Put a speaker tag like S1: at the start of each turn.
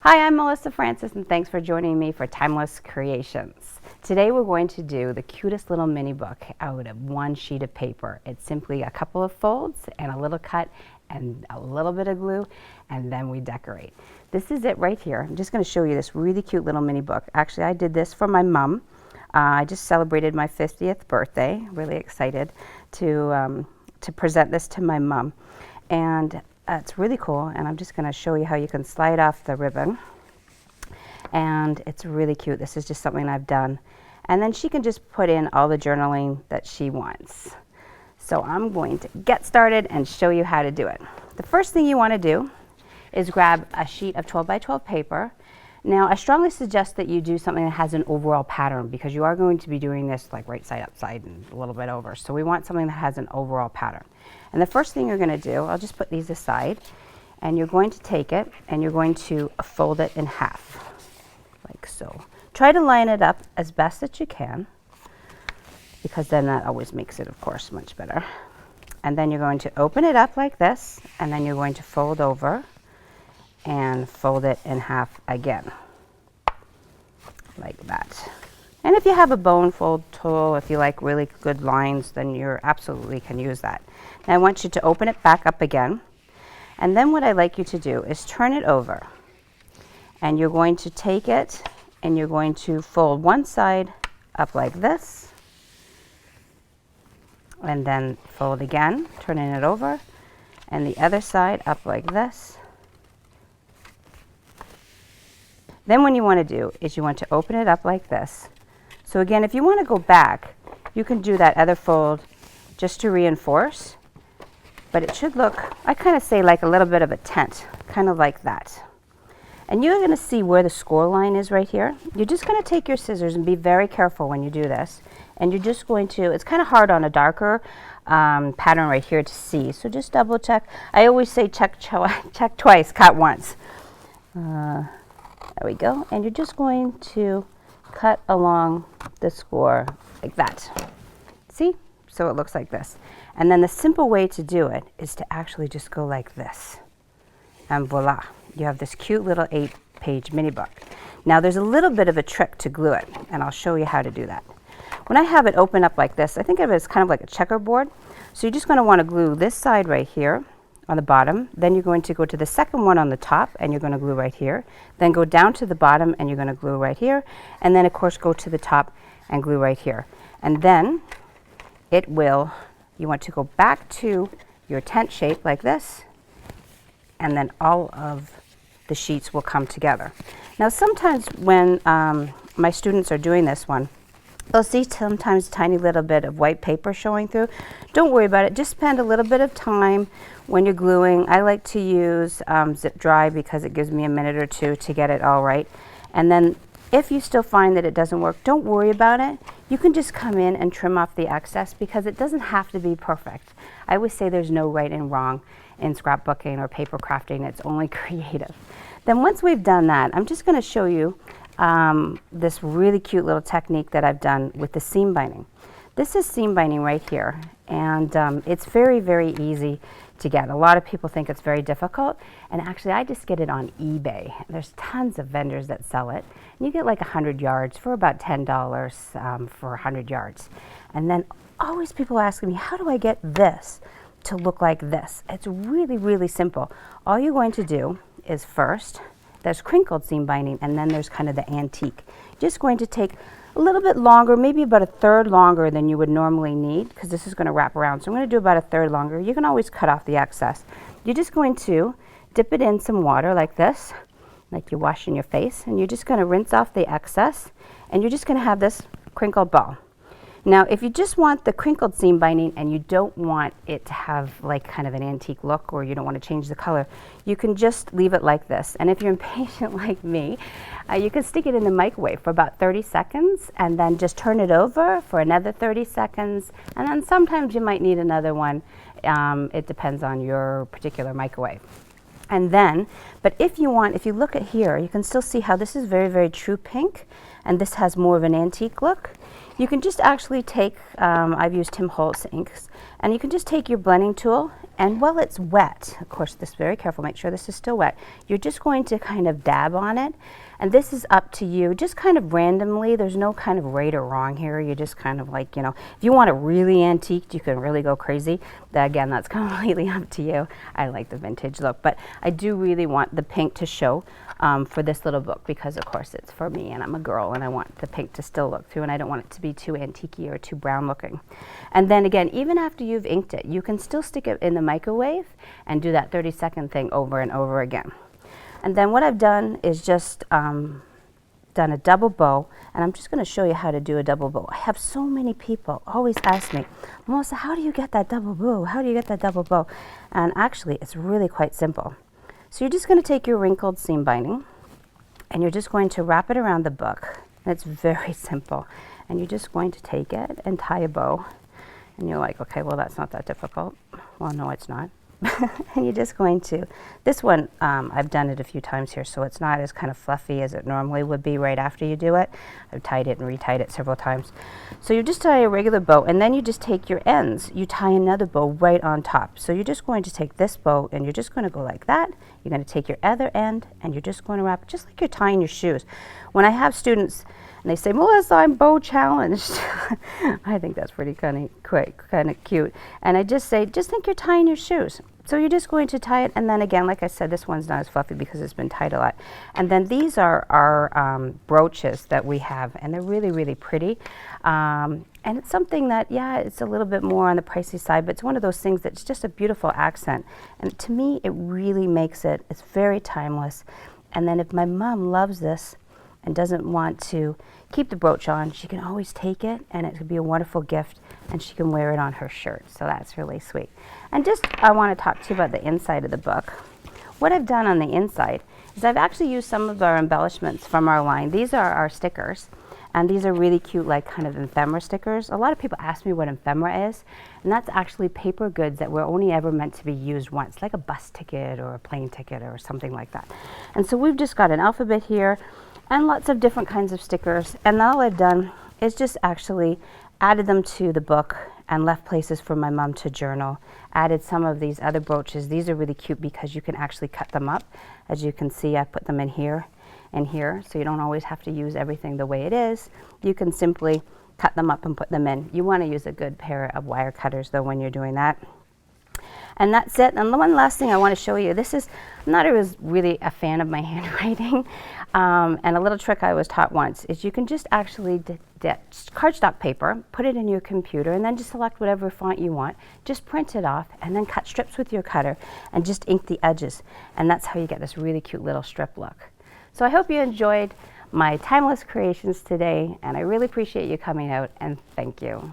S1: Hi, I'm Melissa Francis, and thanks for joining me for Timeless Creations. Today we're going to do the cutest little mini book out of one sheet of paper. It's simply a couple of folds and a little cut and a little bit of glue, and then we decorate. This is it right here. I'm just going to show you this really cute little mini book. Actually, I did this for my mom. I just celebrated my 50th birthday. Really excited to present this to my mom. And it's really cool, and I'm just going to show you how you can slide off the ribbon. And it's really cute. This is just something I've done. And then she can just put in all the journaling that she wants. So I'm going to get started and show you how to do it. The first thing you want to do is grab a sheet of 12 by 12 paper. Now, I strongly suggest that you do something that has an overall pattern, because you are going to be doing this like right side upside and a little bit over. So we want something that has an overall pattern. And the first thing you're going to do, I'll just put these aside, and you're going to take it and you're going to fold it in half, like so. Try to line it up as best that you can, because then that always makes it, of course, much better. And then you're going to open it up like this, and then you're going to fold over and fold it in half again, like that. And if you have a bone fold tool, if you like really good lines, then you absolutely can use that. Now I want you to open it back up again, and then what I like you to do is turn it over, and you're going to take it and you're going to fold one side up like this, and then fold again, turning it over, and the other side up like this. Then what you want to do is you want to open it up like this. So again, if you want to go back, you can do that other fold just to reinforce, but it should look, I kind of say, like a little bit of a tent, kind of like that. And you're going to see where the score line is right here. You're just going to take your scissors and be very careful when you do this. And you're just going to, it's kind of hard on a darker pattern right here to see. So just double check. I always say check twice, cut once. There we go. And you're just going to cut along the score like that. See? So it looks like this. And then the simple way to do it is to actually just go like this. And voila, you have this cute little 8-page mini book. Now there's a little bit of a trick to glue it, and I'll show you how to do that. When I have it open up like this, I think of it as kind of like a checkerboard. So you're just going to want to glue this side right here on the bottom. Then you're going to go to the second one on the top, and you're going to glue right here. Then go down to the bottom, and you're going to glue right here. And then, of course, go to the top and glue right here. And then it will, you want to go back to your tent shape like this, and then all of the sheets will come together. Now, sometimes when my students are doing this one, they'll see sometimes a tiny little bit of white paper showing through. Don't worry about it. Just spend a little bit of time when you're gluing. I like to use Zip Dry because it gives me a minute or two to get it all right. And then if you still find that it doesn't work, don't worry about it. You can just come in and trim off the excess, because it doesn't have to be perfect. I always say there's no right and wrong in scrapbooking or paper crafting. It's only creative. Then once we've done that, I'm just going to show you this really cute little technique that I've done with the seam binding. This is seam binding right here, and it's very, very easy to get. A lot of people think it's very difficult, and actually I just get it on eBay. There's tons of vendors that sell it, and you get like 100 yards for about $10 for 100 yards. And then always people ask me, how do I get this to look like this? It's really, really simple. All you're going to do is first, there's crinkled seam binding, and then there's kind of the antique. Just going to take a little bit longer, maybe about a third longer than you would normally need, because this is going to wrap around. So I'm going to do about a third longer. You can always cut off the excess. You're just going to dip it in some water like this, like you're washing your face, and you're just going to rinse off the excess, and you're just going to have this crinkled ball. Now, if you just want the crinkled seam binding and you don't want it to have like kind of an antique look, or you don't want to change the color, you can just leave it like this. And if you're impatient like me, you can stick it in the microwave for about 30 seconds and then just turn it over for another 30 seconds. And then sometimes you might need another one. It depends on your particular microwave. And then, but if you want, if you look at here, you can still see how this is very, very true pink, and this has more of an antique look. You can just actually take, I've used Tim Holtz inks, and you can just take your blending tool, and while it's wet, of course, this very careful, make sure this is still wet, you're just going to kind of dab on it, and this is up to you, just kind of randomly. There's no kind of right or wrong here. You just kind of like, you know, if you want it really antiqued, you can really go crazy. Again, that's completely up to you. I like the vintage look, but I do really want the pink to show for this little book, because of course it's for me and I'm a girl and I want the pink to still look through, and I don't want it to be too antique-y or too brown looking. And then again, even after you've inked it, you can still stick it in the microwave and do that 30-second thing over and over again. And then what I've done is just done a double bow, and I'm just going to show you how to do a double bow. I have so many people always ask me, Melissa, how do you get that double bow? How do you get that double bow? And actually, it's really quite simple. So you're just going to take your wrinkled seam binding, and you're just going to wrap it around the book. And it's very simple. And you're just going to take it and tie a bow. And you're like, okay, well, that's not that difficult. Well, no, it's not. And you're just going to, this one, I've done it a few times here, so it's not as kind of fluffy as it normally would be right after you do it. I've tied it and retied it several times. So you just tie a regular bow, and then you just take your ends. You tie another bow right on top. So you're just going to take this bow, and you're just going to go like that. You're going to take your other end, and you're just going to wrap it just like you're tying your shoes. When I have students, and they say, Melissa, I'm bow challenged. I think that's pretty kind of cute. And I just say, just think you're tying your shoes. So you're just going to tie it, and then again, like I said, this one's not as fluffy because it's been tied a lot. And then these are our brooches that we have, and they're really, really pretty. And it's something that, yeah, it's a little bit more on the pricey side, but it's one of those things that's just a beautiful accent. And to me, it really makes it, it's very timeless. And then if my mom loves this and doesn't want to keep the brooch on, she can always take it, and it could be a wonderful gift, and she can wear it on her shirt. So that's really sweet. And just, I want to talk to you about the inside of the book. What I've done on the inside is I've actually used some of our embellishments from our line. These are our stickers, and these are really cute, like kind of ephemera stickers. A lot of people ask me what ephemera is, and that's actually paper goods that were only ever meant to be used once, like a bus ticket or a plane ticket or something like that. And so we've just got an alphabet here, and lots of different kinds of stickers. And all I've done is just actually added them to the book and left places for my mom to journal. Added some of these other brooches. These are really cute because you can actually cut them up. As you can see, I put them in here and here, so you don't always have to use everything the way it is. You can simply cut them up and put them in. You want to use a good pair of wire cutters though when you're doing that. And that's it. And the one last thing I want to show you, this is, I'm not always really a fan of my handwriting, and a little trick I was taught once is you can just actually cardstock paper, put it in your computer, and then just select whatever font you want, just print it off, and then cut strips with your cutter, and just ink the edges. And that's how you get this really cute little strip look. So I hope you enjoyed my timeless creations today, and I really appreciate you coming out, and thank you.